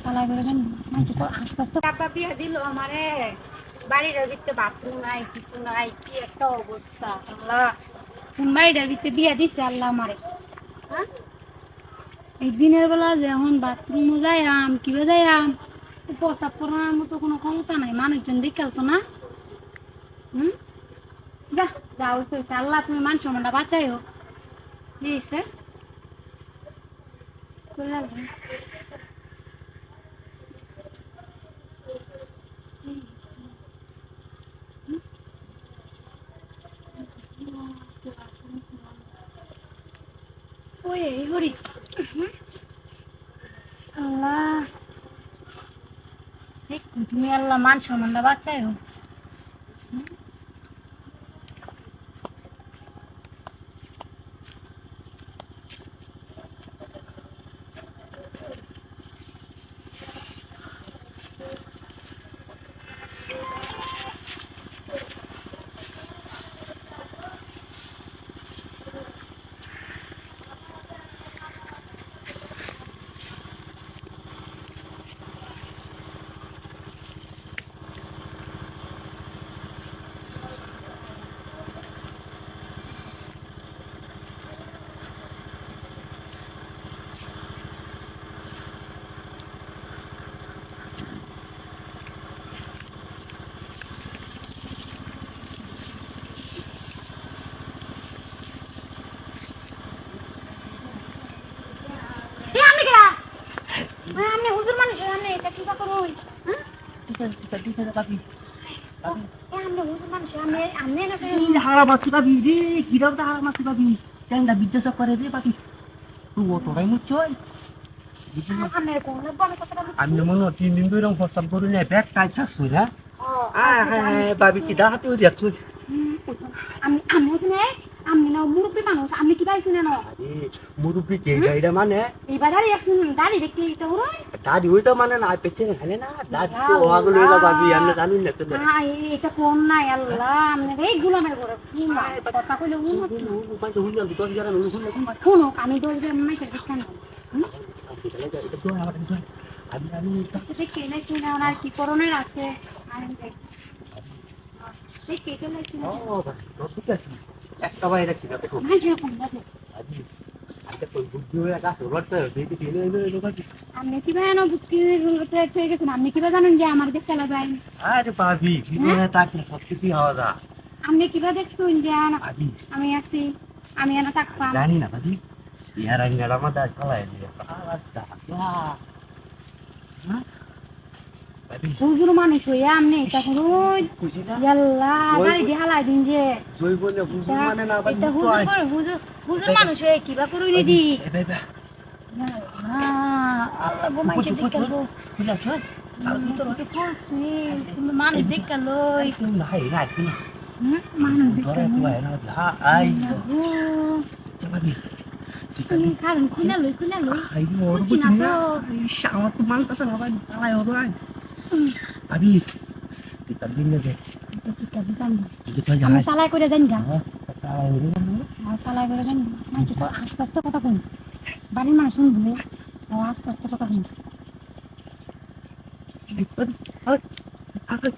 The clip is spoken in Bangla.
চালাই করে দেন আস্তে আস্তে বাবা বিয়া দিল আমারে বাড়ির ভিতরে বাথরুম নাই কিছু নাই কি একটা অবস্থা আল্লাহ কোন বাড়িটার ভিতরে বিয়া দিছে আল্লাহ আমারে হ্যাঁ এই দিনের বেলা যখন বাথরুমও যাইয়াম কিভাবে যাইয়াম প্রসাব করার মতো কোনো ক্ষমতা নাই মানুষজন দেখাল তো না যা যা হয়েছে আল্লাহ তুমি মান সম্মানটা বাঁচাইও প্লিজ হ্যাঁ ওই হরি আল্লাহ তুমি আল্লাহ মান সম্মানটা বাঁচাইও আমনে হুজুর মানুষ আমনে এটা কি করুন হ্যাঁ ঠিক আছে পাবি আমনে হুজুর মানুষ আমনে আমনে না এই হারা মাছি পাবি রে কিরাও তো হারা মাছি পাবি কেনটা বিদ্যাস করে রে পাবি তুই ও তোরাই মুচ্ছই আমনে কোন বলে কথা আমি মনে 3 দিন ধরে ফসল করি না ব্যাগ টাইট ছাড়ছই না পাবি কি দাহাতে ওই যাচ্ছই আমি আমি বুঝনে আমি না মুরব্বি মানুষ আমি কি পাইছি না আরে মুরুবি কে গাইডা মানে এইবার আর একজন দাঁড়ি দেখতে তো হরই দাদি হইতো মানে না পেছে খালে না দাদি তো ওয়াগুলো হইতো পাবি আমরা জানি না তো হ্যাঁ এটা কোন নাই আল্লাহ আমনে এই গুলামের ঘরে কথা কইলে উন মানে হুন না তো যারা হুন না শুনো আমি তো যে মাইসের দিছান আমি আমি দেখে লাইছি না আর কি করণের আছে আমি দেখে লাইছি না ও ঠিক আছে একটা বাইরে রাখছি না দেখো মাইসের কোন লাগে আচ্ছা কই বুদ্ধি হয়ে গেছে রোড তো দেখি দিলে লোক আপনি কি ভাই না বুদ্ধি হয়ে গেছেন আপনি কি জানেন যে আমার দেখতে লাগাই আরে ভাবি কি করে তাকে সত্যি হওয়া দা আপনি কি দেখছেন যে ভাবি আমি আছি আমি এনা থাকতাম জানি না ভাবি ইয়ার আইনার আমাদের চালাই দিয়ে আলাদা ভাবি হুজুর মানুষ হইয়া আপনি এটা করুন খুশি না আল্লাহ গাড়ি দিয়ে হালাই দিন যে জয় বলে বুঝুন মানে না এটা হুজুর মানুষ হয়ে কিবা করুন রেডি বাবা আল্লাহ ঘুমাইছে দেখালো বুঝলা চল সারা তো রতে কোসি মানুষ দেখালো নাই নাই তুমি মানুষ ধরে দেখালো তুই না আই ভাবি তুমি কারণ খুলে লই আই ওর বুঝি না আমার তো মানতাছ না ভাই চালাই ওর ভাই ভাবি সিটা দিন দে সিটা দিতাম এটা আমি চালাই করে যাই গা চালাই ওর চালাই করে যাই আস্তে আস্তে কথা কই বাড়ির মানুষ শুনবো আস্তে আস্তে কথা কই আমি